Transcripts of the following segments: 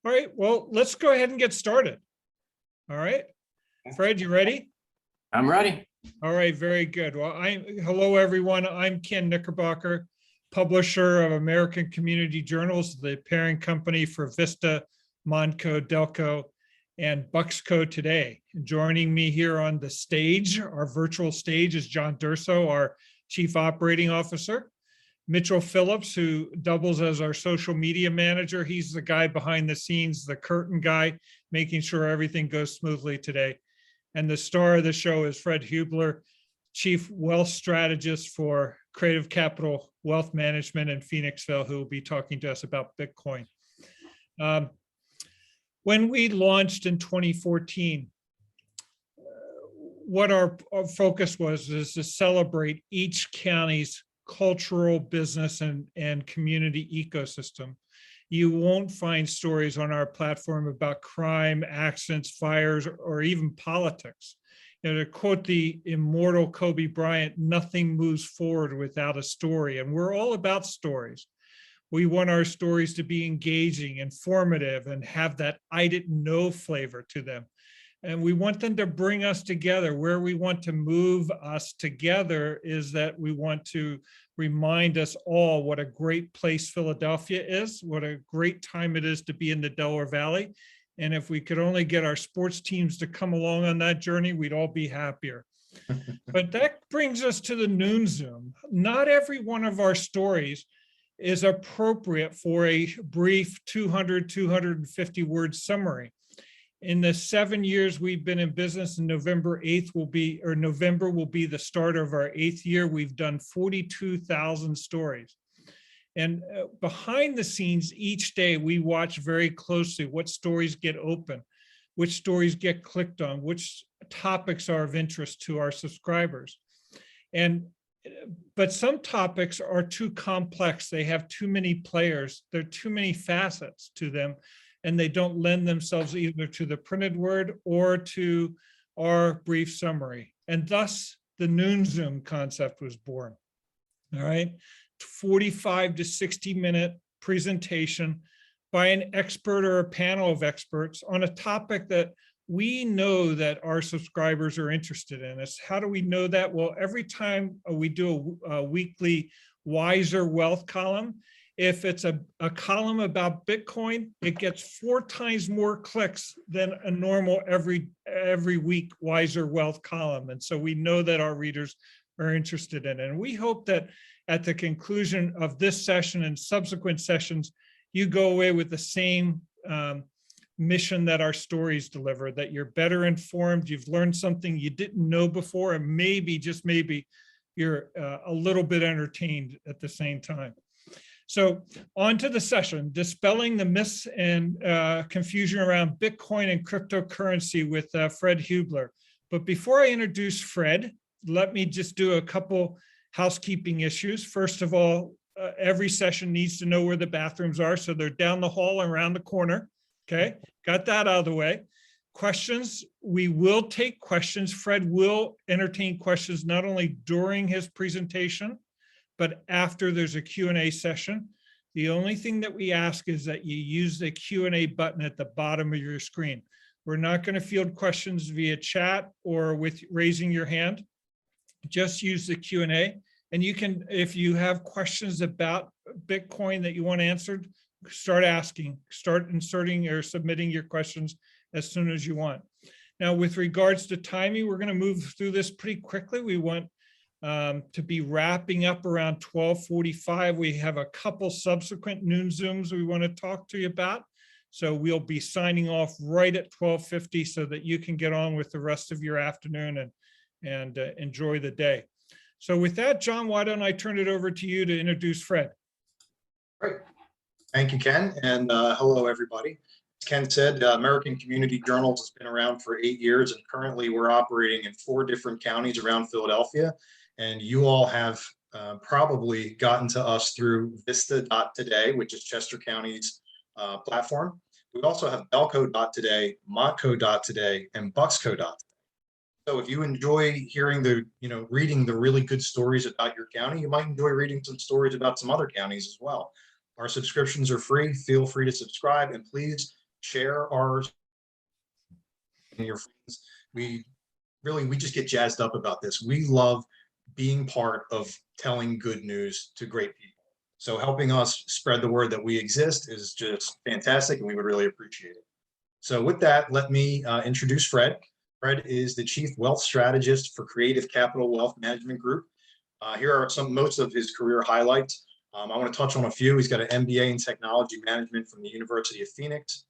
All right, well, let's go ahead and get started. All right, Fred, you ready? I'm ready. All right, very good. Well, hello, everyone. I'm Ken Knickerbocker, publisher of American Community Journals, the parent company for Vista, Montco, Delco, and Bucksco today. Joining me here on the stage, our virtual stage, is John Durso, our Chief Operating Officer. Mitchell Phillips, who doubles as our social media manager. He's the guy behind the scenes, the curtain guy, making sure everything goes smoothly today. And the star of the show is Fred Hubler, Chief Wealth Strategist for Creative Capital Wealth Management in Phoenixville, who will be talking to us about Bitcoin. When we launched in 2014, what our focus was is to celebrate each county's cultural, business, and community ecosystem. You won't find stories on our platform about crime, accidents, fires, or even politics. You know, to quote the immortal Kobe Bryant, nothing moves forward without a story, and we're all about stories. We want our stories to be engaging, informative, and have that I didn't know flavor to them. And we want them to bring us together. Where we want to move us together is that we want to remind us all what a great place Philadelphia is, what a great time it is to be in the Delaware Valley. And if we could only get our sports teams to come along on that journey, we'd all be happier. But that brings us to the Noon Zoom. Not every one of our stories is appropriate for a brief 200, 250 word summary. In the 7 years we've been in business, and November will be the start of our 8th year, we've done 42,000 stories. And behind the scenes, each day we watch very closely what stories get open, which stories get clicked on, which topics are of interest to our subscribers. But some topics are too complex. They have too many players. There are too many facets to them, and they don't lend themselves either to the printed word or to our brief summary. And thus the Noon Zoom concept was born. All right, 45 to 60 minute presentation by an expert or a panel of experts on a topic that we know that our subscribers are interested in. How do we know that? Well, every time we do a weekly Wiser Wealth column, if it's a column about Bitcoin, it gets 4 times more clicks than a normal every week Wiser Wealth column. And so we know that our readers are interested in it. And we hope that at the conclusion of this session and subsequent sessions, you go away with the same mission that our stories deliver, that you're better informed, you've learned something you didn't know before, and maybe, just maybe, you're a little bit entertained at the same time. So on to the session, dispelling the myths and confusion around Bitcoin and cryptocurrency with Fred Hubler. But before I introduce Fred, let me just do a couple housekeeping issues. First of all, every session needs to know where the bathrooms are. So they're down the hall and around the corner. Okay, got that out of the way. Questions, we will take questions. Fred will entertain questions not only during his presentation, but after there's a Q&A session. The only thing that we ask is that you use the Q&A button at the bottom of your screen. We're not going to field questions via chat or with raising your hand. Just use the Q&A. And you can, if you have questions about Bitcoin that you want answered, start asking, start inserting or submitting your questions as soon as you want. Now, with regards to timing, we're going to move through this pretty quickly. We want to be wrapping up around 12:45. We have a couple subsequent Noon Zooms we want to talk to you about. So we'll be signing off right at 12:50 so that you can get on with the rest of your afternoon and enjoy the day. So with that, John, why don't I turn it over to you to introduce Fred? Great. Thank you, Ken. And hello, everybody. As Ken said, American Community Journals has been around for 8 years, and currently we're operating in 4 different counties around Philadelphia. And you all have probably gotten to us through Vista.today, which is Chester County's platform. We also have Delco.today, Montco.today, and Bucksco.today. So if you enjoy hearing reading the really good stories about your county, you might enjoy reading some stories about some other counties as well. Our subscriptions are free. Feel free to subscribe, and please share our and your friends. We just get jazzed up about this. We love being part of telling good news to great people. So helping us spread the word that we exist is just fantastic, and we would really appreciate it. So with that, let me introduce Fred. Fred is the Chief Wealth Strategist for Creative Capital Wealth Management Group. Here are most of his career highlights. I want to touch on a few. He's got an MBA in Technology Management from the University of Phoenix.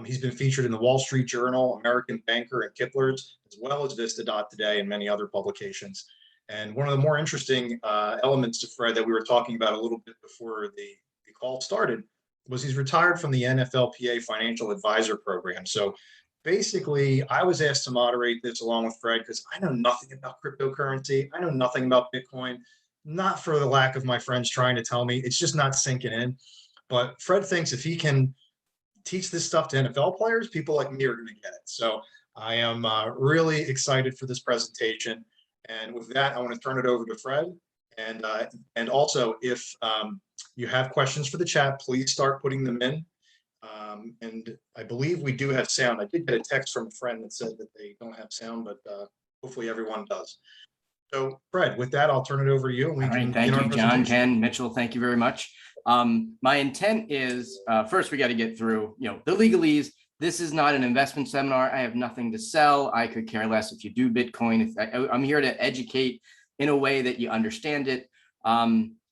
He's been featured in the Wall Street Journal, American Banker, and Kipler's, as well as Vista Today and many other publications. And one of the more interesting elements to Fred that we were talking about a little bit before the call started was he's retired from the NFLPA Financial Advisor Program. So basically, I was asked to moderate this along with Fred because I know nothing about cryptocurrency. I know nothing about Bitcoin, not for the lack of my friends trying to tell me. It's just not sinking in. But Fred thinks if he can teach this stuff to NFL players, people like me are going to get it. So I am really excited for this presentation. And with that, I want to turn it over to Fred. And also, if you have questions for the chat, please start putting them in. And I believe we do have sound. I did get a text from a friend that said that they don't have sound, but hopefully everyone does. So Fred, with that, I'll turn it over to you. And we can thank you, John, Ken, Mitchell. Thank you very much. My intent is, first, we got to get through, the legalese. This is not an investment seminar. I have nothing to sell. I could care less if you do Bitcoin. I'm here to educate in a way that you understand it.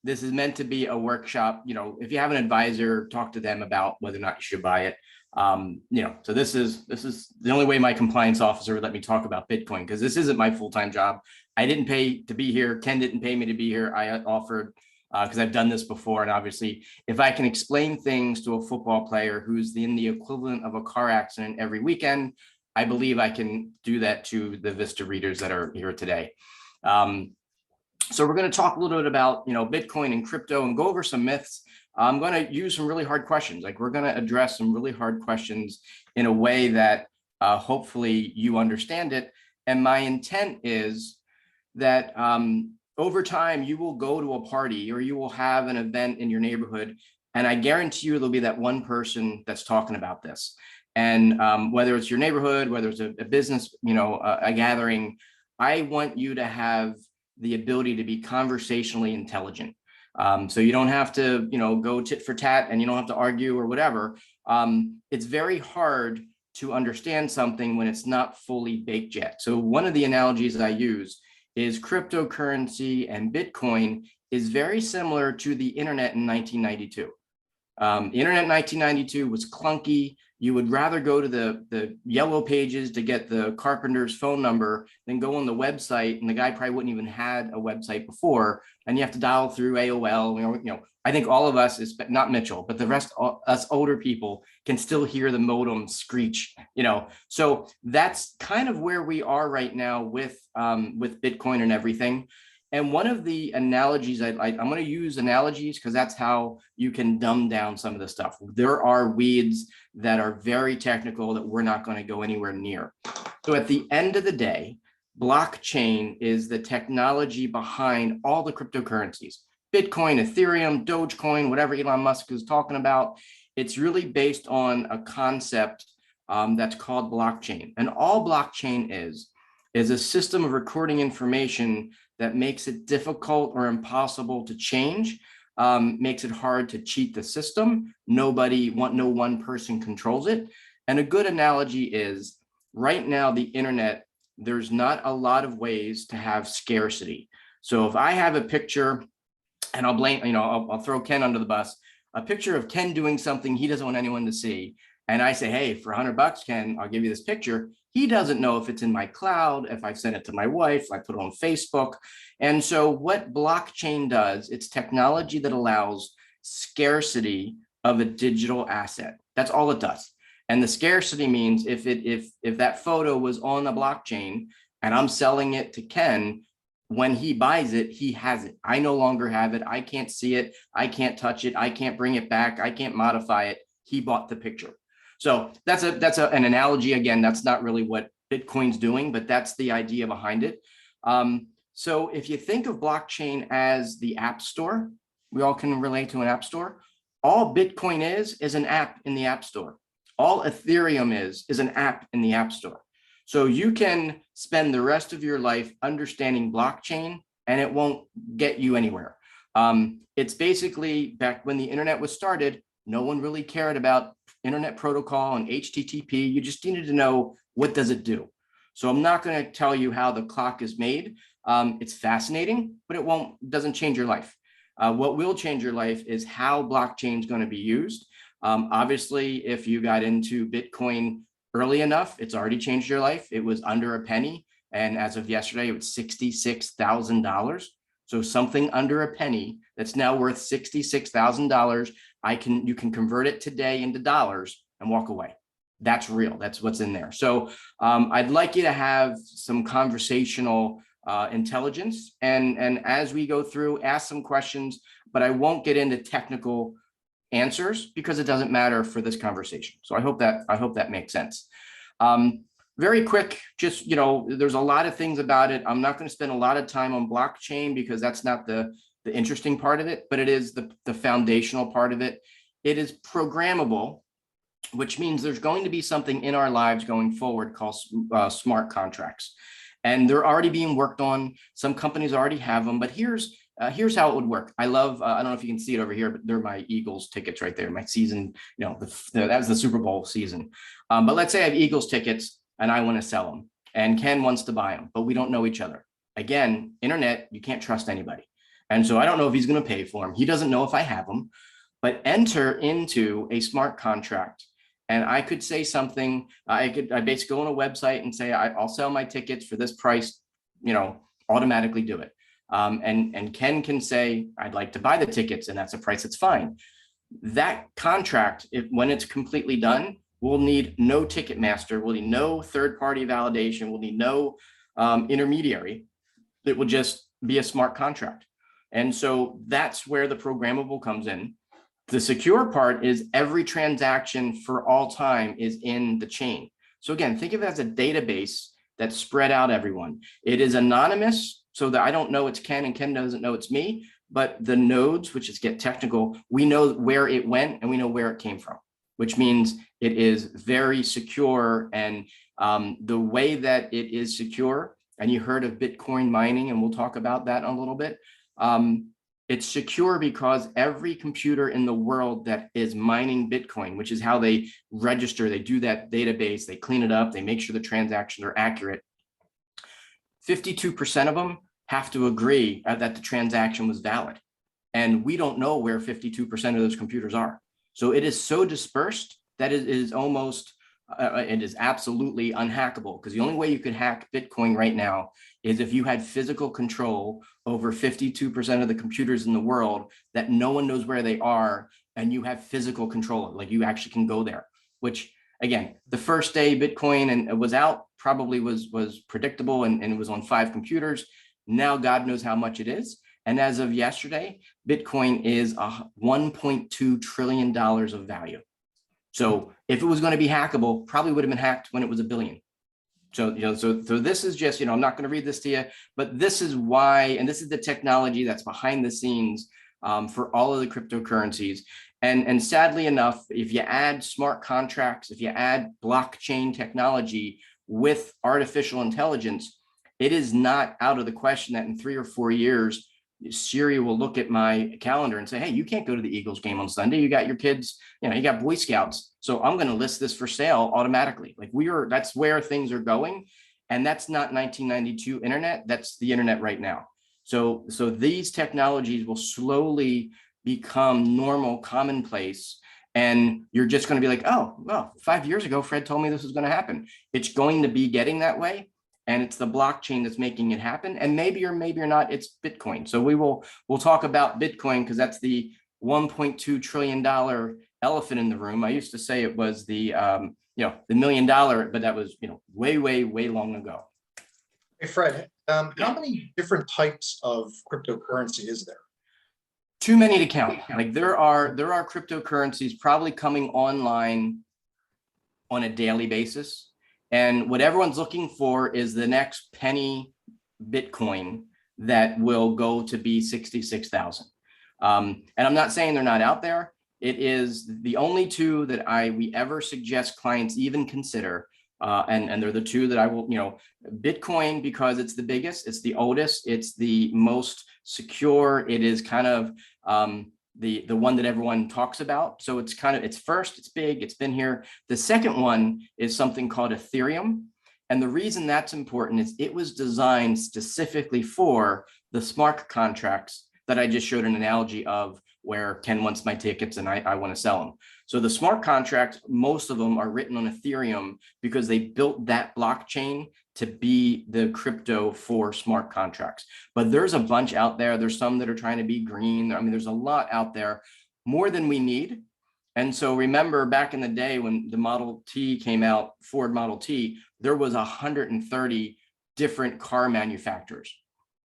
This is meant to be a workshop. If you have an advisor, talk to them about whether or not you should buy it. So this is the only way my compliance officer would let me talk about Bitcoin, because this isn't my full-time job. I didn't pay to be here. Ken didn't pay me to be here. I offered because I've done this before. And obviously, if I can explain things to a football player who's in the equivalent of a car accident every weekend, I believe I can do that to the Vista readers that are here today. So we're going to talk a little bit about, Bitcoin and crypto and go over some myths. I'm going to use some really hard questions. Like, we're going to address some really hard questions in a way that hopefully you understand it. And my intent is that over time, you will go to a party or you will have an event in your neighborhood, and I guarantee you there'll be that one person that's talking about this. And whether it's your neighborhood, whether it's a business, a gathering, I want you to have the ability to be conversationally intelligent. So you don't have to, go tit for tat, and you don't have to argue or whatever. It's very hard to understand something when it's not fully baked yet. So one of the analogies I use is cryptocurrency and Bitcoin is very similar to the internet in 1992. The internet in 1992 was clunky. You would rather go to the yellow pages to get the carpenter's phone number than go on the website. And the guy probably wouldn't even had a website before. And you have to dial through AOL. I think all of us, not Mitchell, but the rest of us older people can still hear the modem screech, So that's kind of where we are right now with Bitcoin and everything. And one of the analogies, I'm going to use analogies because that's how you can dumb down some of the stuff. There are weeds that are very technical that we're not going to go anywhere near. So at the end of the day, blockchain is the technology behind all the cryptocurrencies. Bitcoin, Ethereum, Dogecoin, whatever Elon Musk is talking about. It's really based on a concept that's called blockchain. And all blockchain is a system of recording information that makes it difficult or impossible to change, makes it hard to cheat the system. No one person controls it. And a good analogy is right now, the internet, there's not a lot of ways to have scarcity. So if I have a picture, and I'll throw Ken under the bus, a picture of Ken doing something he doesn't want anyone to see. And I say, hey, for $100, Ken, I'll give you this picture. He doesn't know if it's in my cloud, if I send it to my wife, if I put it on Facebook. And so what blockchain does, it's technology that allows scarcity of a digital asset. That's all it does. And the scarcity means if that photo was on the blockchain and I'm selling it to Ken, when he buys it, he has it. I no longer have it. I can't see it. I can't touch it. I can't bring it back. I can't modify it. He bought the picture. So that's an analogy. Again, that's not really what Bitcoin's doing, but that's the idea behind it. So if you think of blockchain as the app store, we all can relate to an app store. All Bitcoin is an app in the app store. All Ethereum is an app in the App Store. So you can spend the rest of your life understanding blockchain and it won't get you anywhere. It's basically back when the internet was started, no one really cared about internet protocol and HTTP. You just needed to know, what does it do? So I'm not going to tell you how the clock is made. It's fascinating, but doesn't change your life. What will change your life is how blockchain is going to be used. Obviously, if you got into Bitcoin early enough, it's already changed your life. It was under a penny. And as of yesterday, it was $66,000. So something under a penny that's now worth $66,000. You can convert it today into dollars and walk away. That's real. That's what's in there. So I'd like you to have some conversational intelligence. And as we go through, ask some questions, but I won't get into technical answers because it doesn't matter for this conversation. So I hope that makes sense. Very quick, just, there's a lot of things about it. I'm not going to spend a lot of time on blockchain because that's not the interesting part of it, but it is the foundational part of it. It is programmable, which means there's going to be something in our lives going forward called smart contracts. And they're already being worked on. Some companies already have them, but here's how it would work. I love, I don't know if you can see it over here, but they're my Eagles tickets right there. My season, that was the Super Bowl season. But let's say I have Eagles tickets and I want to sell them and Ken wants to buy them, but we don't know each other. Again, internet, you can't trust anybody. And so I don't know if he's going to pay for them. He doesn't know if I have them, but enter into a smart contract. And I could say something, I basically go on a website and say, I'll sell my tickets for this price, automatically do it. And Ken can say, I'd like to buy the tickets, and that's a price that's fine. That contract, when it's completely done, we'll need no ticket master, we'll need no third-party validation, we'll need no intermediary. It will just be a smart contract. And so that's where the programmable comes in. The secure part is every transaction for all time is in the chain. So again, think of it as a database that's spread out everyone. It is anonymous so that I don't know it's Ken and Ken doesn't know it's me, but the nodes, which is get technical, we know where it went and we know where it came from, which means it is very secure. And the way that it is secure, and you heard of Bitcoin mining, and we'll talk about that in a little bit. It's secure because every computer in the world that is mining Bitcoin, which is how they register, they do that database, they clean it up, they make sure the transactions are accurate. 52% of them have to agree that the transaction was valid. And we don't know where 52% of those computers are. So it is so dispersed that it is almost, it is absolutely unhackable, because the only way you could hack Bitcoin right now is if you had physical control over 52% of the computers in the world that no one knows where they are, and you have physical control, like you actually can go there, which again, the first day Bitcoin and it was out probably was predictable, and it was on 5 computers. Now God knows how much it is. And as of yesterday, Bitcoin is $1.2 trillion of value. So if it was going to be hackable, probably would have been hacked when it was $1 billion. So, so this is just, I'm not going to read this to you, but this is why, and this is the technology that's behind the scenes for all of the cryptocurrencies. And sadly enough, if you add smart contracts, if you add blockchain technology with artificial intelligence, it is not out of the question that in 3 or 4 years, Siri will look at my calendar and say, hey, you can't go to the Eagles game on Sunday. You got your kids, you got Boy Scouts. So I'm going to list this for sale automatically. Like that's where things are going. And that's not 1992 internet. That's the internet right now. So these technologies will slowly become normal, commonplace. And you're just going to be like, oh, well, 5 years ago, Fred told me this was going to happen. It's going to be getting that way. And it's the blockchain that's making it happen. And maybe or not, it's Bitcoin. So we'll talk about Bitcoin because that's the $1.2 trillion elephant in the room. I used to say it was the $1 million, but that was way long ago. Hey Fred, how many different types of cryptocurrency is there? Too many to count. Like there are cryptocurrencies probably coming online on a daily basis. And what everyone's looking for is the next penny Bitcoin that will go to be 66,000. And I'm not saying they're not out there, It is the only two that we ever suggest clients even consider. And they're the two that I will, Bitcoin, because it's the biggest, it's the oldest, it's the most secure. It is kind of the one that everyone talks about. So it's first, it's big, it's been here. The second one is something called Ethereum. And the reason that's important is it was designed specifically for the smart contracts that I just showed an analogy of, where Ken wants my tickets and I want to sell them. So the smart contracts, most of them are written on Ethereum because they built that blockchain to be the crypto for smart contracts. But there's a bunch out there. There's some that are trying to be green. I mean, there's a lot out there, more than we need. And so remember back in the day when the Model T came out, Ford Model T, there was 130 different car manufacturers.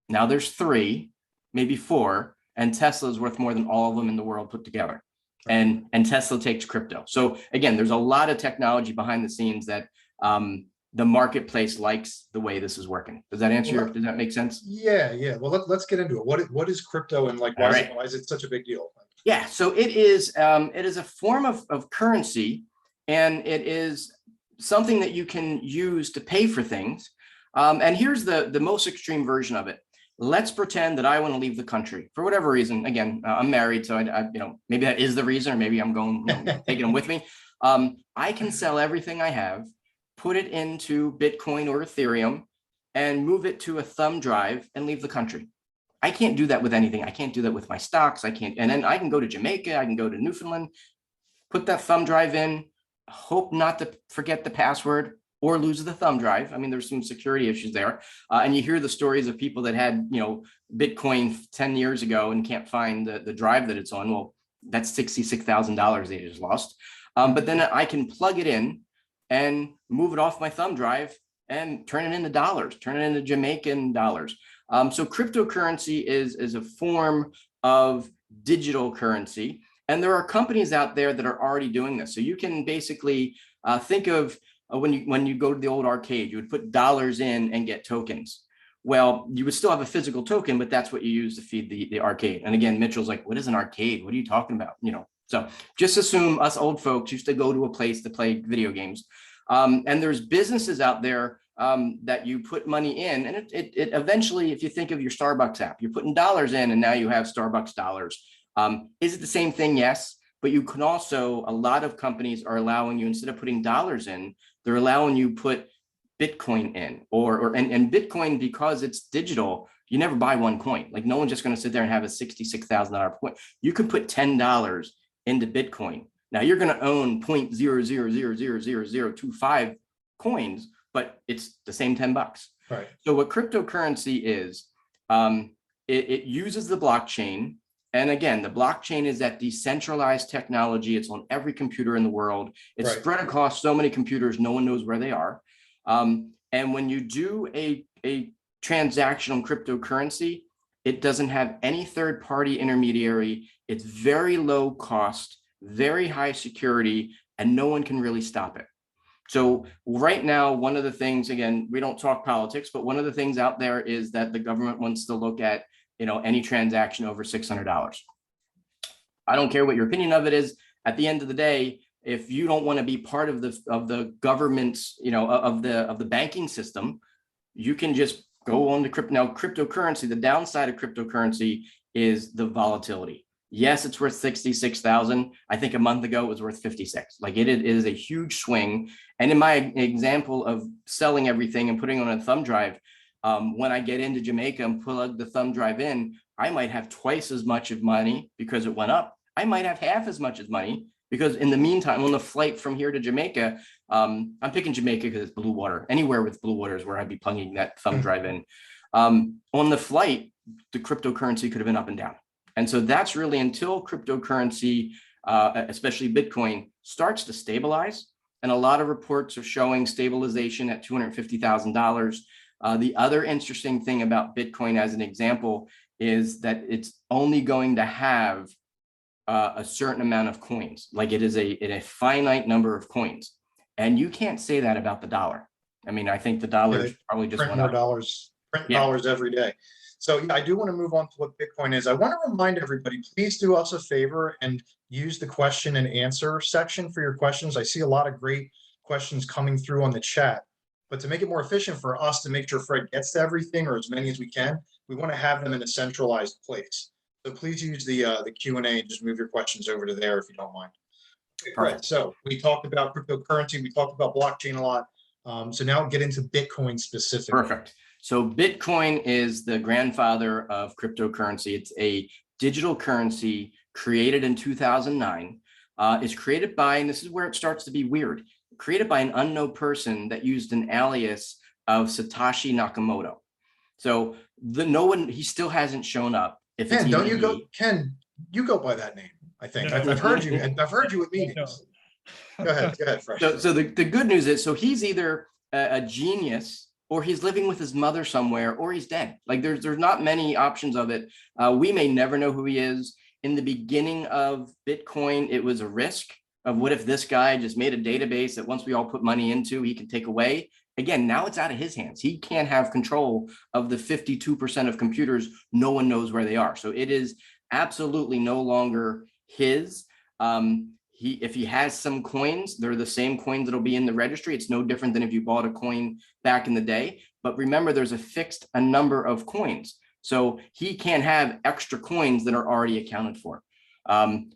Now there's 3, maybe 4, and Tesla is worth more than all of them in the world put together. And Tesla takes crypto. So again, there's a lot of technology behind the scenes that the marketplace likes the way this is working. Does that answer does that make sense? Yeah. Well, let's get into it. What is crypto, and like, why is it such a big deal? Yeah, so it is a form of currency, and it is something that you can use to pay for things. And here's the most extreme version of it. Let's pretend that I want to leave the country for whatever reason. Again, I'm married, so I maybe that is the reason, or maybe I'm going, taking them with me. I can sell everything I have, put it into Bitcoin or Ethereum, and move it to a thumb drive and leave the country. I can't do that with anything. I can't do that with my stocks. I can't, and then I can go to Jamaica, I can go to Newfoundland, put that thumb drive in, hope not to forget the password or lose the thumb drive. I mean, there's some security issues there. And you hear the stories of people that had, Bitcoin 10 years ago and can't find the drive that it's on. Well, that's $66,000 they just lost. But then I can plug it in and move it off my thumb drive and turn it into dollars, turn it into Jamaican dollars. So cryptocurrency is a form of digital currency. And there are companies out there that are already doing this. So you can basically think of when you go to the old arcade, you would put dollars in and get tokens. Well, you would still have a physical token, but that's what you use to feed the arcade. And again, Mitchell's like, what is an arcade? What are you talking about? So just assume us old folks used to go to a place to play video games. And there's businesses out there that you put money in, and it eventually, if you think of your Starbucks app, you're putting dollars in and now you have Starbucks dollars. Is it the same thing? Yes. But you can also, a lot of companies are allowing you, instead of putting dollars in, they're allowing you put Bitcoin in, and Bitcoin, because it's digital, you never buy one coin. Like, no one's just going to sit there and have a $66,000 coin. You can put $10 into Bitcoin. Now you're going to own 0.00000025 coins, but it's the same $10. Right. So what cryptocurrency is, it uses the blockchain. And again, the blockchain is that decentralized technology. It's on every computer in the world. It's spread across so many computers, no one knows where they are. And when you do a transactional cryptocurrency, it doesn't have any third-party intermediary. It's very low cost, very high security, and no one can really stop it. So right now, one of the things, again, we don't talk politics, but one of the things out there is that the government wants to look at any transaction over $600. I don't care what your opinion of it is. At the end of the day, if you don't want to be part of the government's, of the banking system, you can just go on to crypto. Now, cryptocurrency, the downside of cryptocurrency is the volatility. Yes, it's worth 66,000. I think a month ago it was worth 56. Like, it is a huge swing. And in my example of selling everything and putting on a thumb drive, when I get into Jamaica and plug the thumb drive in, I might have twice as much of money because it went up. I might have half as much as money because in the meantime, on the flight from here to Jamaica, I'm picking Jamaica because it's blue water. Anywhere with blue water is where I'd be plugging that thumb drive in. On the flight, the cryptocurrency could have been up and down. And so that's really until cryptocurrency, especially Bitcoin, starts to stabilize. And a lot of reports are showing stabilization at $250,000. The other interesting thing about Bitcoin, as an example, is that it's only going to have a certain amount of coins. Like, it is a finite number of coins. And you can't say that about the dollar. I mean, I think the dollar is probably just print more dollars, dollars every day. So yeah, I do want to move on to what Bitcoin is. I want to remind everybody, please do us a favor and use the question and answer section for your questions. I see a lot of great questions coming through on the chat. But to make it more efficient for us to make sure Fred gets to everything, or as many as we can, we want to have them in a centralized place. So please use the Q&A and just move your questions over to there if you don't mind. Okay, Fred, so we talked about cryptocurrency, we talked about blockchain a lot. So now get into Bitcoin specifically. Perfect. So Bitcoin is the grandfather of cryptocurrency. It's a digital currency created in 2009. It's created by, and this is where it starts to be weird, created by an unknown person that used an alias of Satoshi Nakamoto. So he still hasn't shown up. If Ken, it's don't you even go, he. Ken, you go by that name, I think. No. I've heard you at meetings. Go ahead, Fresh. So the good news is, so he's either a genius, or he's living with his mother somewhere, or he's dead. Like there's not many options of it. We may never know who he is. In the beginning of Bitcoin, it was a risk of what if this guy just made a database that once we all put money into, he can take away. Again, now it's out of his hands. He can't have control of the 52% of computers. No one knows where they are. So it is absolutely no longer his. If he has some coins, they're the same coins that'll be in the registry. It's no different than if you bought a coin back in the day. But remember, there's a number of coins. So he can't have extra coins that are already accounted for.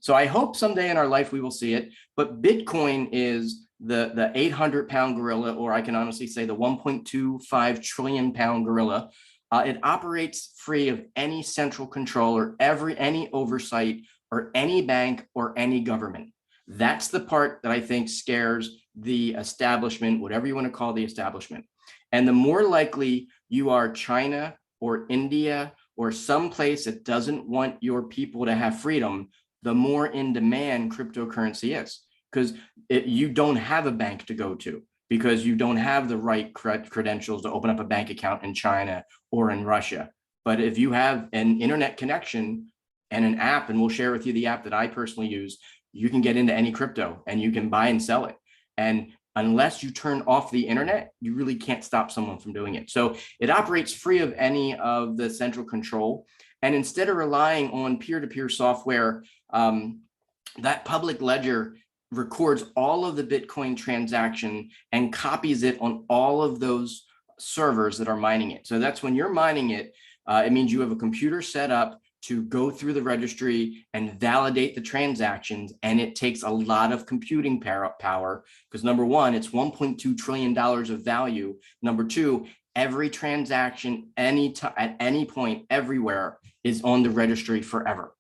So I hope someday in our life we will see it. But Bitcoin is the 800-pound gorilla, or I can honestly say the 1.25 trillion pound gorilla. It operates free of any central control or any oversight or any bank or any government. That's the part that I think scares the establishment, whatever you want to call the establishment. And the more likely you are China or India or some place that doesn't want your people to have freedom, the more in demand cryptocurrency is, because you don't have a bank to go to, because you don't have the right credentials to open up a bank account in China or in Russia. But if you have an internet connection and an app, and we'll share with you the app that I personally use, you can get into any crypto and you can buy and sell it. And unless you turn off the internet, you really can't stop someone from doing it. So it operates free of any of the central control. And instead of relying on peer-to-peer software, that public ledger records all of the Bitcoin transaction and copies it on all of those servers that are mining it. So that's when you're mining it, it means you have a computer set up to go through the registry and validate the transactions. And it takes a lot of computing power because number one, it's $1.2 trillion of value. Number two, every transaction, at any point, everywhere is on the registry forever.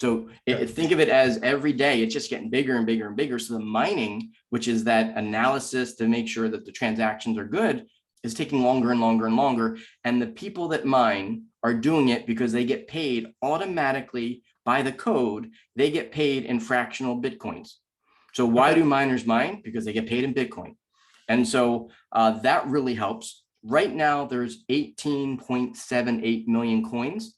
So think of it as every day, it's just getting bigger and bigger and bigger. So the mining, which is that analysis to make sure that the transactions are good, is taking longer and longer and longer. And the people that mine are doing it because they get paid automatically by the code. They get paid in fractional Bitcoins. So why do miners mine? Because they get paid in Bitcoin. And so that really helps. Right now, there's 18.78 million coins.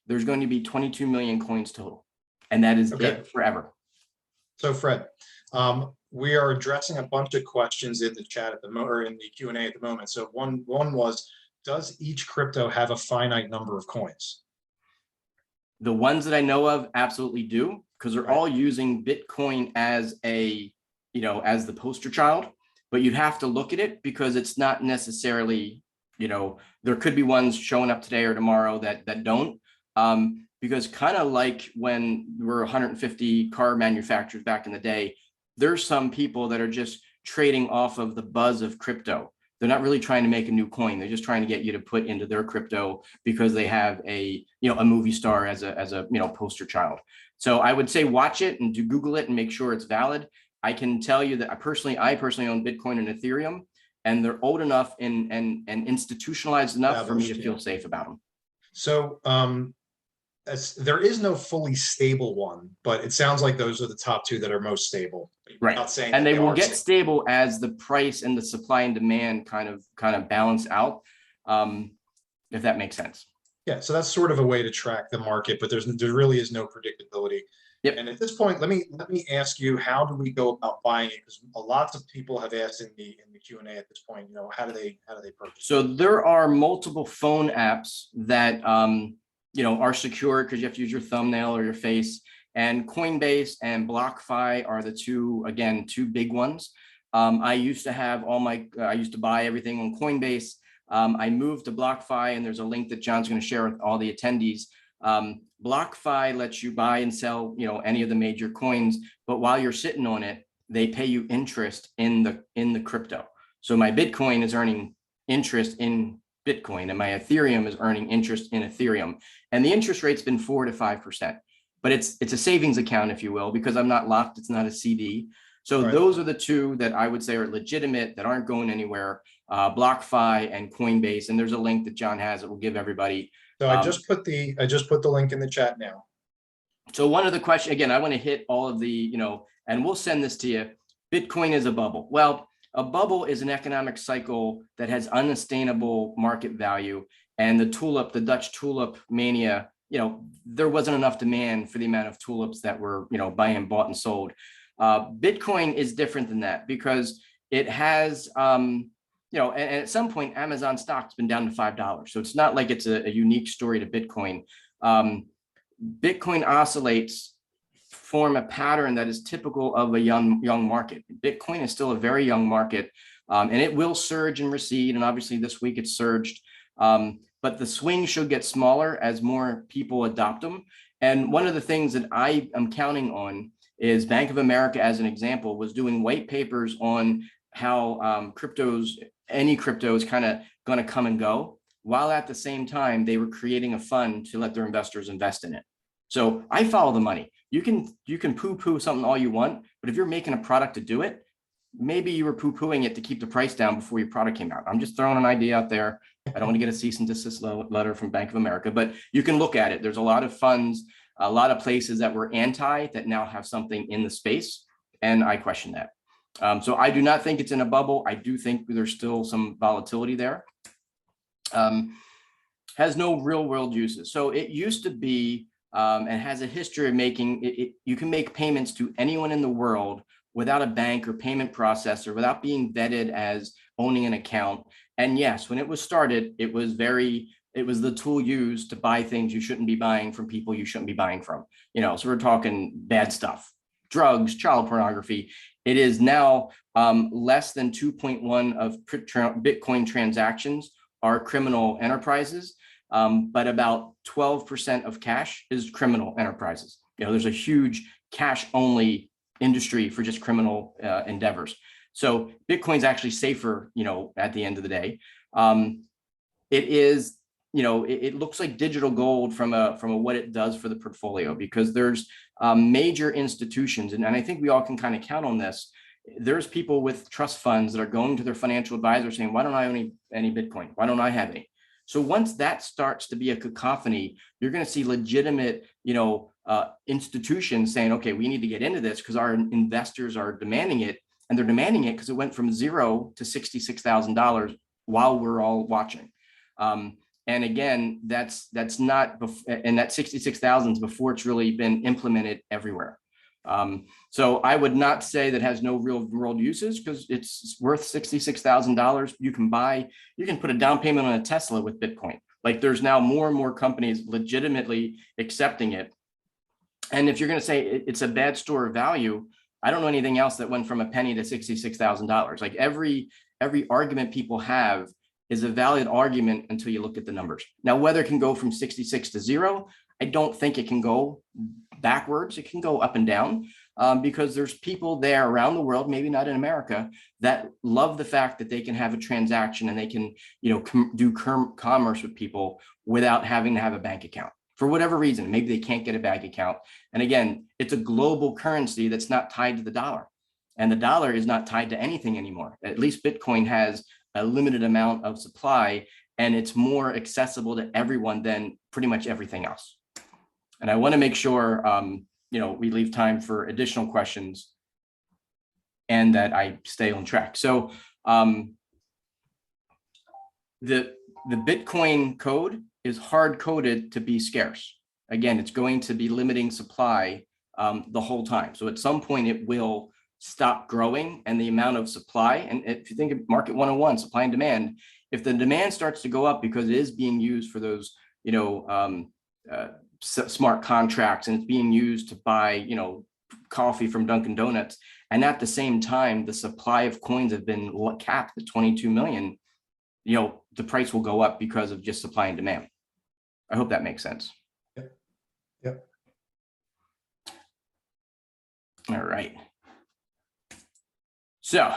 There's going to be 22 million coins total. And that is it forever. So Fred, we are addressing a bunch of questions in the chat at the moment, or in the Q&A at the moment. So one was, does each crypto have a finite number of coins? The ones that I know of absolutely do, because they're all using Bitcoin as as the poster child. But you'd have to look at it because it's not necessarily, there could be ones showing up today or tomorrow that don't. Because kind of like when there were 150 car manufacturers back in the day, there's some people that are just trading off of the buzz of crypto. They're not really trying to make a new coin. They're just trying to get you to put into their crypto because they have a movie star as a poster child. So I would say watch it and Google it and make sure it's valid. I can tell you that I personally own Bitcoin and Ethereum, and they're old enough and institutionalized enough for me to feel safe about them. So there is no fully stable one, but it sounds like those are the top two that are most stable. Right. And they will get stable as the price and the supply and demand kind of balance out, if that makes sense. Yeah, so that's sort of a way to track the market, but there really is no predictability. Yep. And at this point, let me ask you, how do we go about buying it? Because lots of people have asked in the Q&A at this point, how do they purchase? So there are multiple phone apps that are secure because you have to use your thumbnail or your face. And Coinbase and BlockFi are the two big ones. I used to buy everything on Coinbase. I moved to BlockFi, and there's a link that John's going to share with all the attendees. BlockFi lets you buy and sell, any of the major coins, but while you're sitting on it, they pay you interest in the crypto. So my Bitcoin is earning interest in Bitcoin, and my Ethereum is earning interest in Ethereum. And the interest rate's been 4 to 5%, but it's a savings account, if you will, because I'm not locked. It's not a CD. So Right. Those are the two that I would say are legitimate, that aren't going anywhere, BlockFi and Coinbase. And there's a link that John has that will give everybody. So I just put the link in the chat now. So one of the questions, again, I want to hit all of the, and we'll send this to you. Bitcoin is a bubble. Well, a bubble is an economic cycle that has unsustainable market value. And the Dutch tulip mania, there wasn't enough demand for the amount of tulips that were, bought and sold. Bitcoin is different than that because it has, and at some point, Amazon stock's been down to $5. So it's not like it's a unique story to Bitcoin. Bitcoin oscillates, form a pattern that is typical of a young market. Bitcoin is still a very young market, and it will surge and recede. And obviously this week it's surged, but the swing should get smaller as more people adopt them. And one of the things that I am counting on is Bank of America, as an example, was doing white papers on how any crypto is kind of going to come and go, while at the same time they were creating a fund to let their investors invest in it. So I follow the money. You can poo-poo something all you want, but if you're making a product to do it, maybe you were poo-pooing it to keep the price down before your product came out. I'm just throwing an idea out there. I don't want to get a cease and desist letter from Bank of America, but you can look at it. There's a lot of funds, a lot of places that were anti that now have something in the space, and I question that. So I do not think it's in a bubble. I do think there's still some volatility there. Has no real world uses. So it used to be, and has a history of making you can make payments to anyone in the world without a bank or payment processor, without being vetted as owning an account. And yes, when it was started, it was the tool used to buy things you shouldn't be buying from people you shouldn't be buying from. So we're talking bad stuff, drugs, child pornography. It is now less than 2.1 of Bitcoin transactions are criminal enterprises, but about 12% of cash is criminal enterprises. There's a huge cash only industry for just criminal endeavors. So Bitcoin's actually safer, at the end of the day. It is, it looks like digital gold from a what it does for the portfolio, because there's major institutions, and I think we all can kind of count on this. There's people with trust funds that are going to their financial advisor saying, why don't I own any Bitcoin? Why don't I have any? So once that starts to be a cacophony, you're going to see legitimate, institutions saying, okay, we need to get into this because our investors are demanding it. And they're demanding it because it went from $0 to $66,000 while we're all watching. And again, that's not, and that 66,000 is before it's really been implemented everywhere. So I would not say that has no real world uses, because it's worth $66,000. You can put a down payment on a Tesla with Bitcoin. Like, there's now more and more companies legitimately accepting it. And if you're going to say it's a bad store of value, I don't know anything else that went from a penny to $66,000. Like, every argument people have is a valid argument until you look at the numbers. Now, whether it can go from 66 to 0, I don't think it can go backwards. It can go up and down, because there's people there around the world, maybe not in America, that love the fact that they can have a transaction and they can, do commerce with people without having to have a bank account for whatever reason. Maybe they can't get a bank account. And again, it's a global currency that's not tied to the dollar, and the dollar is not tied to anything anymore. At least Bitcoin has a limited amount of supply, and it's more accessible to everyone than pretty much everything else. And I want to make sure, we leave time for additional questions and that I stay on track. So the Bitcoin code is hard coded to be scarce. Again, it's going to be limiting supply the whole time. So at some point it will stop growing, and the amount of supply, and if you think of market 101, supply and demand, if the demand starts to go up because it is being used for those, smart contracts, and it's being used to buy, coffee from Dunkin' Donuts, and at the same time, the supply of coins have been capped at 22 million, the price will go up because of just supply and demand. I hope that makes sense. Yep. All right. So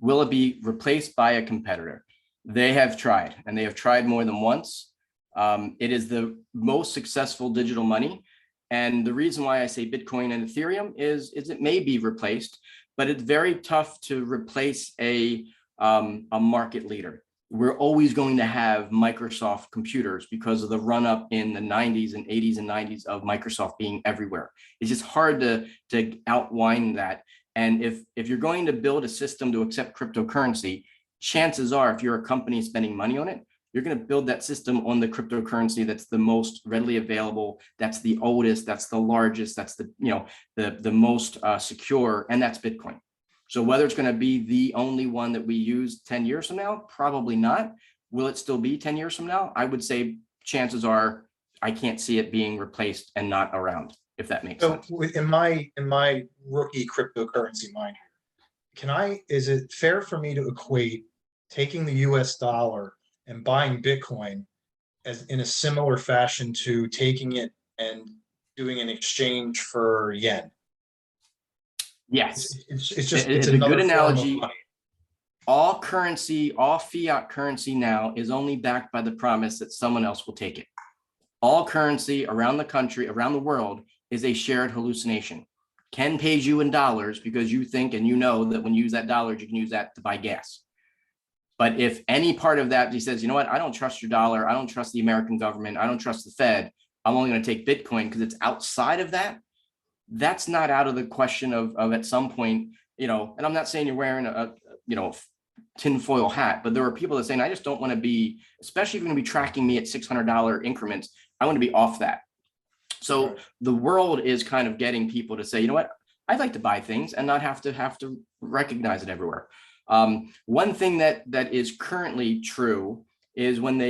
will it be replaced by a competitor? They have tried, and they have tried more than once. It is the most successful digital money. And the reason why I say Bitcoin and Ethereum is it may be replaced, but it's very tough to replace a market leader. We're always going to have Microsoft computers because of the run up in the 90s and 80s and 90s of Microsoft being everywhere. It's just hard to outwind that. And if you're going to build a system to accept cryptocurrency, chances are, if you're a company spending money on it, you're going to build that system on the cryptocurrency that's the most readily available, that's the oldest, that's the largest, that's the most secure, and that's Bitcoin. So whether it's going to be the only one that we use 10 years from now, probably not. Will it still be 10 years from now? I would say chances are I can't see it being replaced and not around, if that makes sense. So in my rookie cryptocurrency mind, is it fair for me to equate taking the US dollar and buying Bitcoin as in a similar fashion to taking it and doing an exchange for yen? Yes, It's a another good form of analogy. money. All currency, all fiat currency now is only backed by the promise that someone else will take it. All currency around the country, around the world, is a shared hallucination. Ken pays you in dollars because you think and you know that when you use that dollars, you can use that to buy gas. But if any part of that, he says, you know what, I don't trust your dollar, I don't trust the American government, I don't trust the Fed, I'm only going to take Bitcoin because it's outside of that, that's not out of the question of at some point, and I'm not saying you're wearing a tinfoil hat, but there are people that saying, I just don't want to be, especially if you're going to be tracking me at $600 increments, I want to be off that. So the world is kind of getting people to say, you know what, I'd like to buy things and not have to recognize it everywhere. One thing that is currently true is when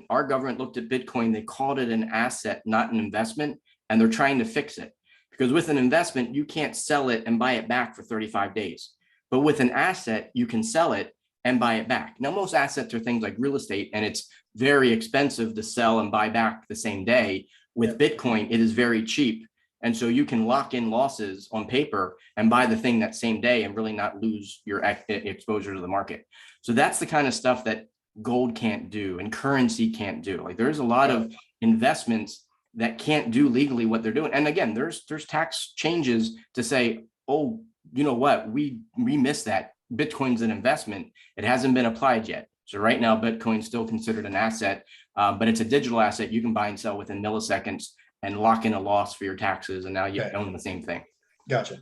our government looked at Bitcoin, they called it an asset, not an investment, and they're trying to fix it. Because with an investment, you can't sell it and buy it back for 35 days. But with an asset, you can sell it and buy it back. Now, most assets are things like real estate, and it's very expensive to sell and buy back the same day. With Bitcoin, it is very cheap. And so you can lock in losses on paper and buy the thing that same day and really not lose your exposure to the market. So that's the kind of stuff that gold can't do and currency can't do. Like there's a lot of investments that can't do legally what they're doing. And again, there's tax changes to say, oh, you know what, we missed that. Bitcoin's an investment. It hasn't been applied yet. So right now, Bitcoin's still considered an asset, but it's a digital asset you can buy and sell within milliseconds and lock in a loss for your taxes. And now you own the same thing. Gotcha.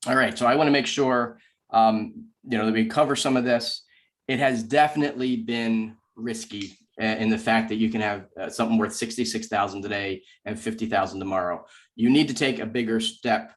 All right. So I want to make sure, that we cover some of this. It has definitely been risky in the fact that you can have something worth 66,000 today and 50,000 tomorrow. You need to take a bigger step.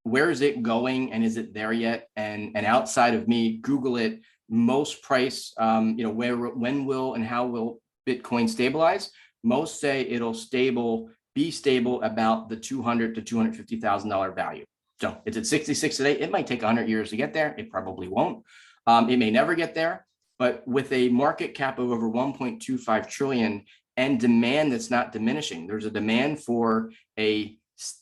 Where is it going, and is it there yet? And outside of me, Google it. Most price, when will and how will Bitcoin stabilize? Most say it'll be stable about the $200,000 to $250,000 value. So it's at 66 today. It might take 100 years to get there. It probably won't. It may never get there. But with a market cap of over 1.25 trillion and demand that's not diminishing, there's a demand for a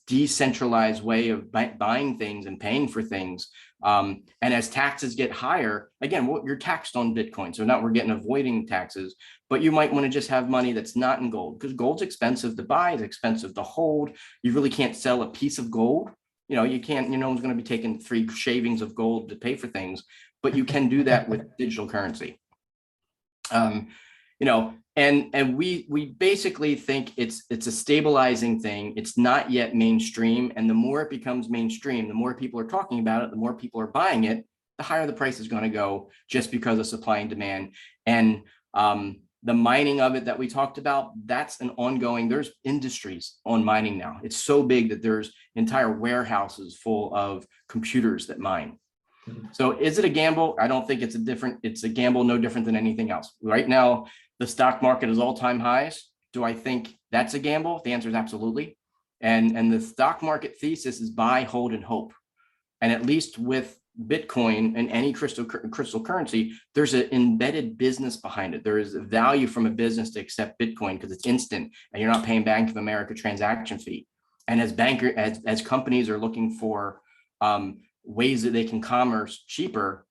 decentralized way of buying things and paying for things. And as taxes get higher, again, you're taxed on Bitcoin. So not we're getting avoiding taxes, but you might want to just have money that's not in gold, because gold's expensive to buy, it's expensive to hold. You really can't sell a piece of gold. You can't, no one's going to be taking 3 shavings of gold to pay for things, but you can do that with digital currency. And we basically think it's a stabilizing thing. It's not yet mainstream. And the more it becomes mainstream, the more people are talking about it, the more people are buying it, the higher the price is going to go, just because of supply and demand. And The mining of it that we talked about, that's an ongoing, there's industries on mining now. It's so big that there's entire warehouses full of computers that mine. So is it a gamble? I don't think it's a gamble no different than anything else. Right now, the stock market is all-time highs. Do I think that's a gamble? The answer is absolutely. And the stock market thesis is buy, hold, and hope. And at least with Bitcoin and any crystal currency, there's an embedded business behind it. There is a value from a business to accept Bitcoin because it's instant and you're not paying Bank of America transaction fee. And as companies are looking for ways that they can commerce cheaper,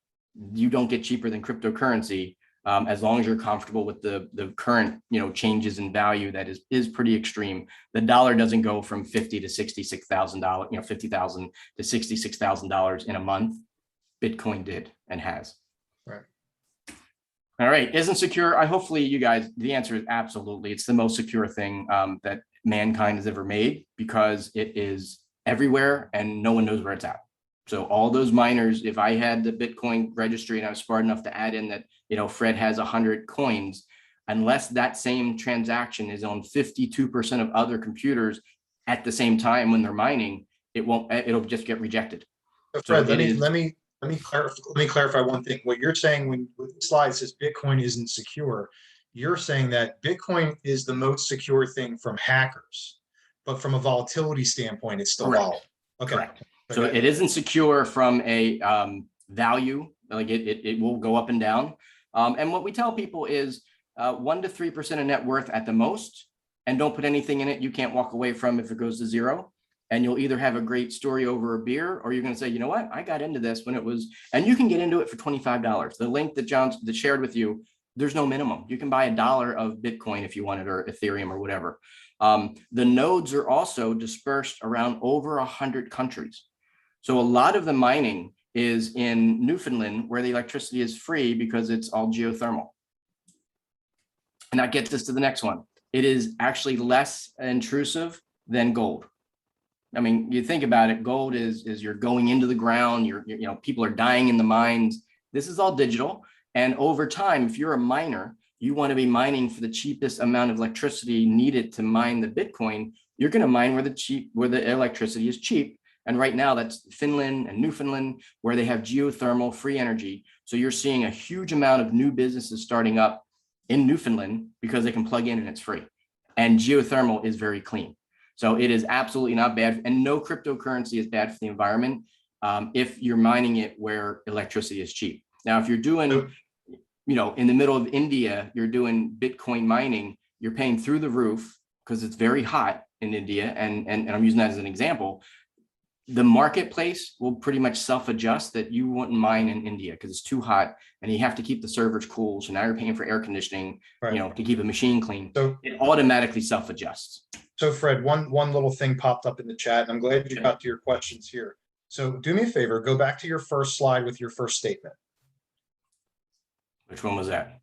you don't get cheaper than cryptocurrency as long as you're comfortable with the current changes in value that is pretty extreme. The dollar doesn't go from $50,000 to $66,000, $50,000 to $66,000 in a month. Bitcoin did and has. Right. All right. Isn't secure? Hopefully you guys, the answer is absolutely. It's the most secure thing that mankind has ever made because it is everywhere and no one knows where it's at. So all those miners, if I had the Bitcoin registry and I was smart enough to add in that, Fred has 100 coins, unless that same transaction is on 52% of other computers at the same time when they're mining, it'll just get rejected. Fred, let me clarify one thing. What you're saying when with the slide says Bitcoin isn't secure, you're saying that Bitcoin is the most secure thing from hackers, but from a volatility standpoint, it's still Correct. volatile. Okay. Correct. So it isn't secure from a value, like it will go up and down. And what we tell people is 1 to 3% of net worth at the most, and don't put anything in it you can't walk away from if it goes to zero. And you'll either have a great story over a beer, or you're going to say, you know what, I got into this when it was, and you can get into it for $25. The link that John shared with you, there's no minimum. You can buy $1 of Bitcoin if you wanted, or Ethereum or whatever. The nodes are also dispersed around over 100 countries. So a lot of the mining is in Newfoundland, where the electricity is free because it's all geothermal. And that gets us to the next one. It is actually less intrusive than gold. I mean, you think about it, gold is you're going into the ground, people are dying in the mines. This is all digital. And over time, if you're a miner, you want to be mining for the cheapest amount of electricity needed to mine the Bitcoin. You're going to mine where the electricity is cheap. And right now that's Finland and Newfoundland, where they have geothermal free energy. So you're seeing a huge amount of new businesses starting up in Newfoundland because they can plug in and it's free. And geothermal is very clean. So it is absolutely not bad. And no cryptocurrency is bad for the environment if you're mining it where electricity is cheap. Now, if you're doing, in the middle of India, you're doing Bitcoin mining, you're paying through the roof because it's very hot in India. And I'm using that as an example. The marketplace will pretty much self-adjust that you wouldn't mine in India because it's too hot and you have to keep the servers cool. So now you're paying for air conditioning, right, to keep a machine clean. So it automatically self-adjusts. So Fred, one little thing popped up in the chat, and I'm glad you got to your questions here. So do me a favor, go back to your first slide with your first statement. Which one was that?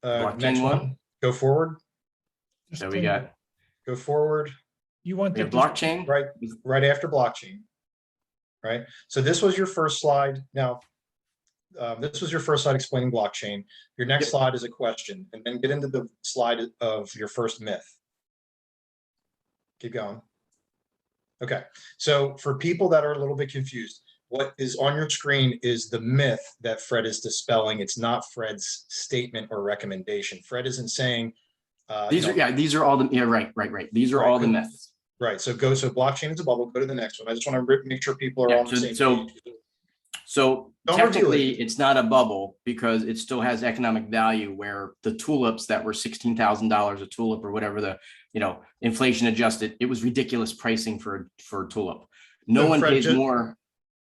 Next one. Go forward. So we got. Go forward. You want the blockchain? Right after blockchain. Right. So this was your first slide. Now, this was your first slide explaining blockchain. Your next slide is a question, and then get into the slide of your first myth. Keep going. Okay. So for people that are a little bit confused, what is on your screen is the myth that Fred is dispelling. It's not Fred's statement or recommendation. Fred isn't saying these are all the right. These are all the myths. Right. So blockchain is a bubble. Go to the next one. I just want to make sure people are on the same page. So technically it's not a bubble because it still has economic value, where the tulips that were $16,000 a tulip or whatever the, inflation adjusted, it was ridiculous pricing for a tulip. No one pays more.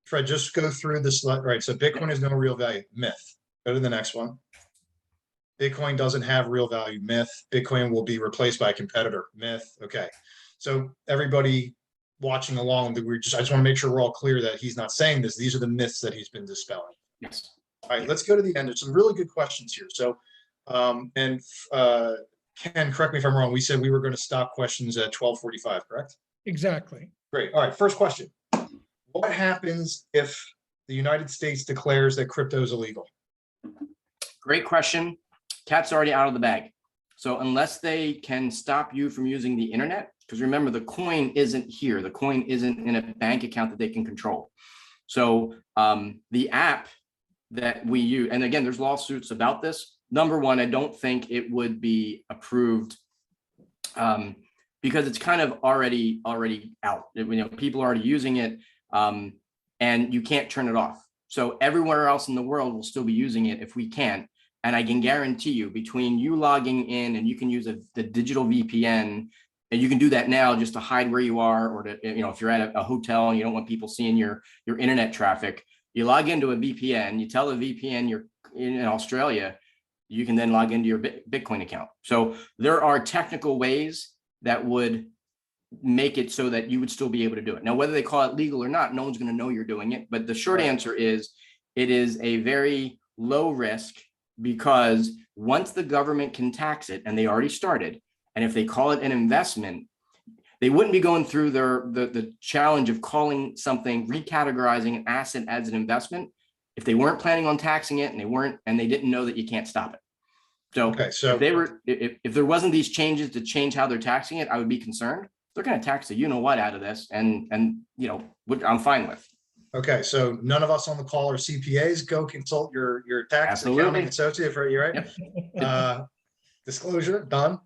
Fred, just go through this. Right. So Bitcoin has no real value. Myth. Go to the next one. Bitcoin doesn't have real value. Myth. Bitcoin will be replaced by a competitor. Myth. Okay. So everybody watching along, I just want to make sure we're all clear that he's not saying this. These are the myths that he's been dispelling. Yes. All right, let's go to the end. There's some really good questions here. So, Ken, correct me if I'm wrong. We said we were going to stop questions at 12:45, correct? Exactly. Great. All right, first question. What happens if the United States declares that crypto is illegal? Great question. cat's already out of the bag. So unless they can stop you from using the internet, because remember, the coin isn't here. The coin isn't in a bank account that they can control. So the app that we use, and again, there's lawsuits about this. Number one, I don't think it would be approved because it's kind of already out. You know, people are already using it, and you can't turn it off. So everywhere else in the world will still be using it if we can't. And I can guarantee you, between you logging in and you can use the digital VPN, and you can do that now just to hide where you are, or to, you know, if you're at a hotel and you don't want people seeing your internet traffic, you log into a VPN, you tell the VPN you're in Australia, you can then log into your Bitcoin account. So there are technical ways that would make it so that you would still be able to do it. Now, whether they call it legal or not, no one's going to know you're doing it. But the short answer is it is a very low risk, because once the government can tax it, and they already started, and if they call it an investment, they wouldn't be going through the challenge of calling something, recategorizing an asset as an investment, if they weren't planning on taxing it, and they didn't know that you can't stop it. So, Okay, so if there wasn't these changes to change how they're taxing it, I would be concerned. They're going to tax the you-know-what out of this, and you know, which I'm fine with. okay, so none of us on the call are CPAs. Go consult your tax Absolutely. accounting associate, for you, right? Yep. Disclosure done.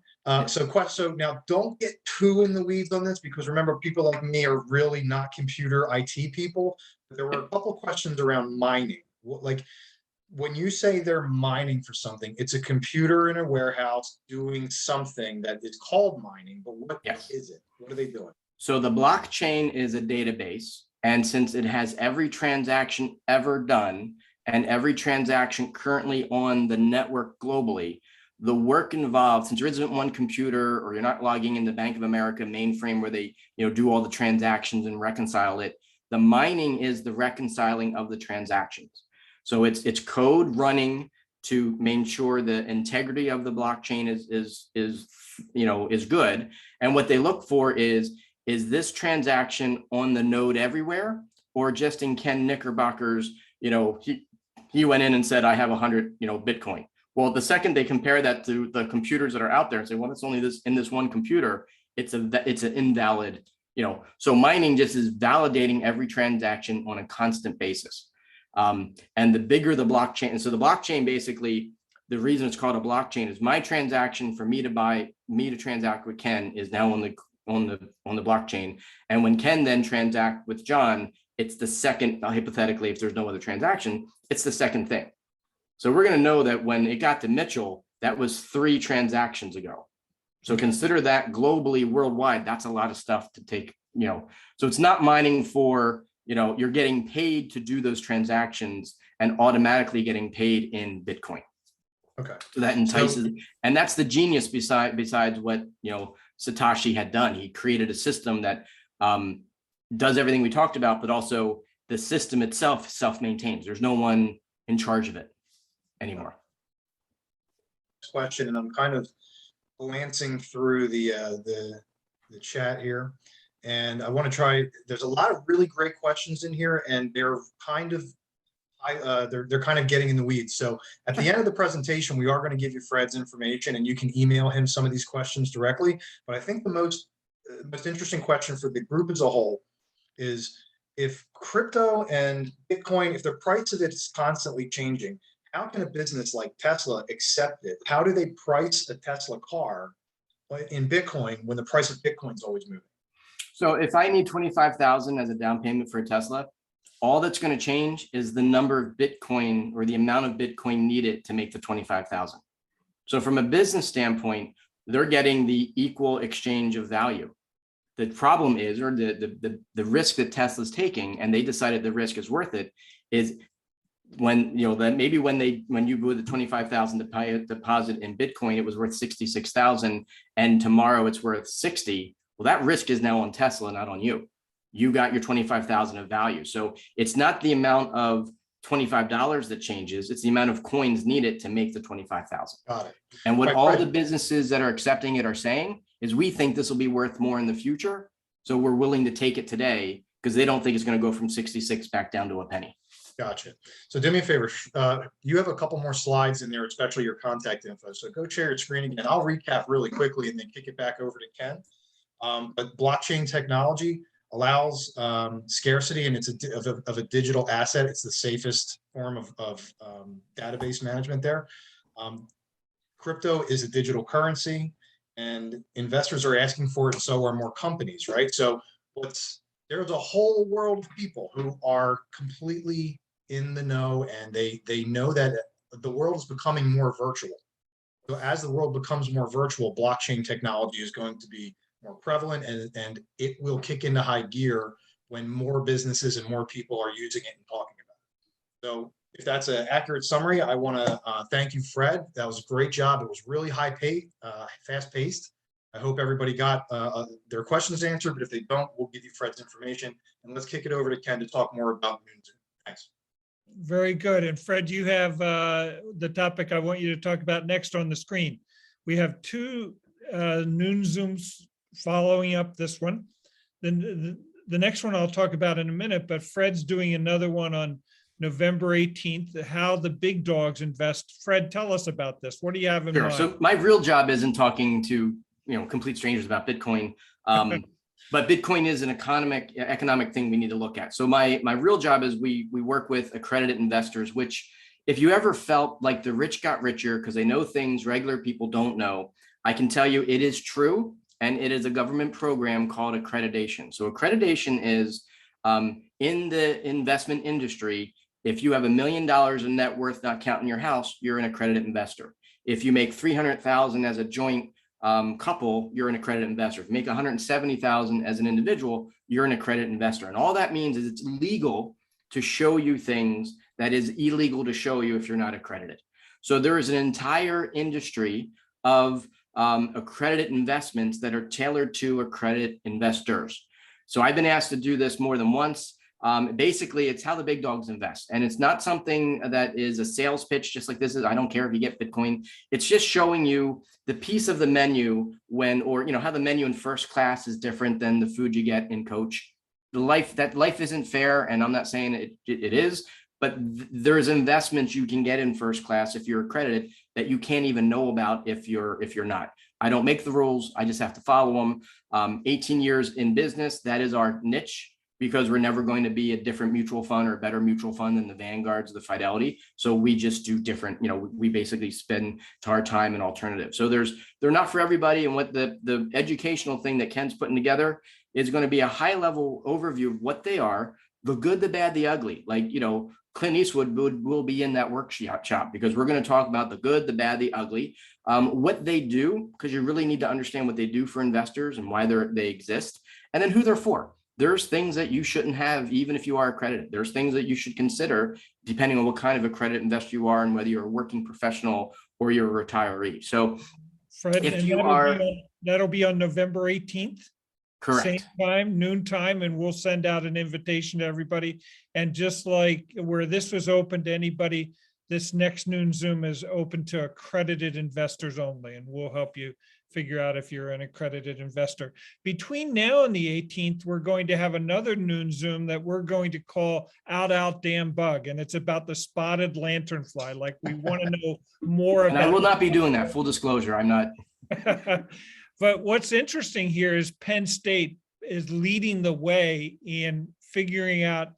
So now don't get too in the weeds on this, because remember, people like me are really not computer IT people. But there were a couple questions around mining. Like, when you say they're mining for something, it's a computer in a warehouse doing something that is called mining, but what is it? What are they doing? So the blockchain is a database, and since it has every transaction ever done and every transaction currently on the network globally, the work involved, since there isn't one computer, or you're not logging in the Bank of America mainframe where they, you know, do all the transactions and reconcile it, the mining is the reconciling of the transactions. So it's code running to make sure the integrity of the blockchain is good. And what they look for is this transaction on the node everywhere, or just in Ken Knickerbocker's, you know, he went in and said, I have 100, you know, Bitcoin. Well, the second they compare that to the computers that are out there and say, well, it's only this in this one computer, it's an invalid, you know. So mining just is validating every transaction on a constant basis. And the bigger the blockchain, and so the blockchain, basically, the reason it's called a blockchain is my transaction for me to transact with Ken is now on the blockchain. And when Ken then transact with John, it's the second, hypothetically, if there's no other transaction, it's the second thing. So we're going to know that when it got to Mitchell, that was 3 transactions ago. So consider that globally, worldwide, that's a lot of stuff to take, you know. So it's not mining for, you know, you're getting paid to do those transactions and automatically getting paid in Bitcoin. Okay. So that entices, and that's the genius besides what, you know, Satoshi had done. He created a system that does everything we talked about, but also the system itself self-maintains. There's no one in charge of it anymore. Question, and I'm kind of glancing through the chat here, and I want to try. There's a lot of really great questions in here, and they're kind of they're kind of getting in the weeds. So at the end of the presentation, we are going to give you Fred's information, and you can email him some of these questions directly. But I think the most interesting question for the group as a whole is, if crypto and Bitcoin, if the price of it is constantly changing, how can a business like Tesla accept it? How do they price a Tesla car in Bitcoin when the price of Bitcoin is always moving? So if I need 25,000 as a down payment for a Tesla, all that's going to change is the number of Bitcoin, or the amount of Bitcoin needed to make the 25,000. So from a business standpoint, they're getting the equal exchange of value. The problem is, or the risk that Tesla's taking, and they decided the risk is worth it, is when, you know, that maybe when you do the 25,000 deposit in Bitcoin, it was worth 66,000, and tomorrow it's worth 60. Well, that risk is now on Tesla, not on you. You got your 25,000 of value. So it's not the amount of $25 that changes, it's the amount of coins needed to make the 25,000. Got it. And what Right, all right. the businesses that are accepting it are saying is, we think this will be worth more in the future, so we're willing to take it today, because they don't think it's going to go from 66 back down to a penny. Gotcha. So do me a favor, you have a couple more slides in there, especially your contact info. So go share your screen again. I'll recap really quickly and then kick it back over to Ken. But blockchain technology allows scarcity, and it's of a digital asset. It's the safest form of database management there. Crypto is a digital currency, and investors are asking for it, and so are more companies, right? So there's a whole world of people who are completely in the know, and they know that the world is becoming more virtual. So as the world becomes more virtual, blockchain technology is going to be more prevalent, and it will kick into high gear when more businesses and more people are using it and talking about it. So if that's an accurate summary, I want to thank you, Fred. That was a great job. It was really fast paced. I hope everybody got their questions answered, but if they don't, we'll give you Fred's information. And let's kick it over to Ken to talk more about NoonZoom. Thanks. Very good. And Fred, you have the topic I want you to talk about next on the screen. We have two noon Zooms following up this one. Then the next one I'll talk about in a minute, but Fred's doing another one on November 18th, how the big dogs invest. Fred, tell us about this. What do you have in mind? So my real job isn't talking to complete strangers about Bitcoin. But Bitcoin is an economic thing we need to look at. So my real job is we work with accredited investors, which if you ever felt like the rich got richer because they know things regular people don't know, I can tell you it is true. And it is a government program called accreditation. So accreditation is in the investment industry. If you have $1 million in net worth, not counting your house, you're an accredited investor. If you make $300,000 as a joint couple, you're an accredited investor. If you make $170,000 as an individual, you're an accredited investor. And all that means is it's legal to show you things that is illegal to show you if you're not accredited. So there is an entire industry of accredited investments that are tailored to accredited investors. So I've been asked to do this more than once. Basically, it's how the big dogs invest. And it's not something that is a sales pitch, just like this is. I don't care if you get Bitcoin. It's just showing you the piece of the menu how the menu in first class is different than the food you get in coach. Life isn't fair. And I'm not saying it is, but there's investments you can get in first class if you're accredited that you can't even know about if you're not. I don't make the rules. I just have to follow them. 18 years in business, that is our niche, because we're never going to be a different mutual fund or a better mutual fund than the Vanguards, the Fidelity. So we just do different, we basically spend our time in alternatives. So they're not for everybody. And what the educational thing that Ken's putting together is going to be a high level overview of what they are, the good, the bad, the ugly. Like, Clint Eastwood will be in that workshop because we're going to talk about the good, the bad, the ugly, what they do, because you really need to understand what they do for investors and why they exist, and then who they're for. There's things that you shouldn't have, even if you are accredited. There's things that you should consider depending on what kind of accredited investor you are and whether you're a working professional or you're a retiree. So Fred, if you are, that'll be on November 18th. correct. Same time, noon time, and we'll send out an invitation to everybody. And just like where this was open to anybody, this next noon Zoom is open to accredited investors only, and we'll help you figure out if you're an accredited investor. Between now and the 18th, we're going to have another noon Zoom that we're going to call Out Damn Bug, and it's about the spotted lanternfly. Like, we want to know more And about. I will not be doing that. Full disclosure, I'm not. But what's interesting here is Penn State is leading the way in figuring out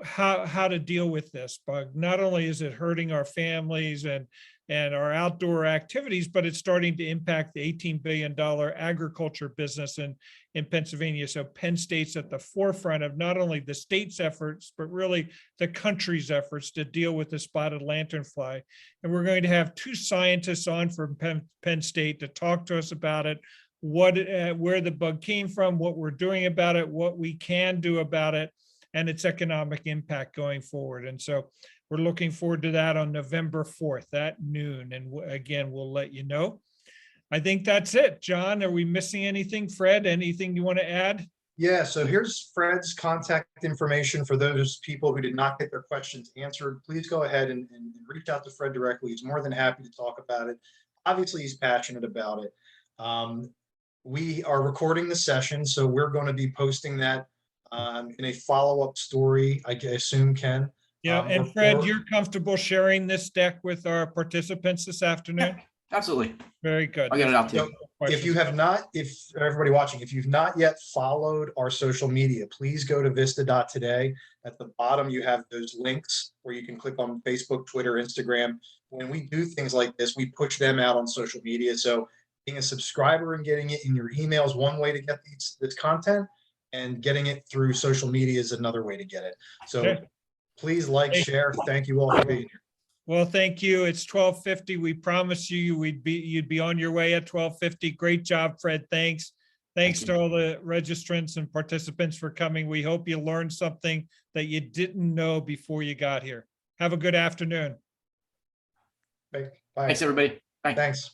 how to deal with this bug. Not only is it hurting our families and our outdoor activities, but it's starting to impact the $18 billion agriculture business in Pennsylvania. So Penn State's at the forefront of not only the state's efforts, but really the country's efforts to deal with the spotted lanternfly. And we're going to have two scientists on from Penn State to talk to us about it, where the bug came from, what we're doing about it, what we can do about it, and its economic impact going forward. And so we're looking forward to that on November 4th at noon. And again, we'll let you know. I think that's it. John, are we missing anything? Fred, anything you want to add? Yeah, so here's Fred's contact information for those people who did not get their questions answered. Please go ahead and reach out to Fred directly. He's more than happy to talk about it. Obviously, he's passionate about it. We are recording the session, so we're going to be posting that in a follow-up story, I assume, Ken, Yeah, We're and Fred, for- you're comfortable sharing this deck with our participants this afternoon? Absolutely. Very good. I'll get it out to you. So, If you Questions? have not, if everybody watching, if you've not yet followed our social media, please go to vista.today. At the bottom, you have those links where you can click on Facebook, Twitter, Instagram. When we do things like this, we push them out on social media. So being a subscriber and getting it in your email is one way to get this content, and getting it through social media is another way to get it. So Okay. please like, Hey. share. Thank you all for being here. Well, thank you. It's 12:50. We promised you you'd be on your way at 12:50. Great job, Fred. Thanks. Thanks Thank to you. all the registrants and participants for coming. We hope you learned something that you didn't know before you got here. Have a good afternoon. Bye. Thanks, everybody. Bye. Thanks.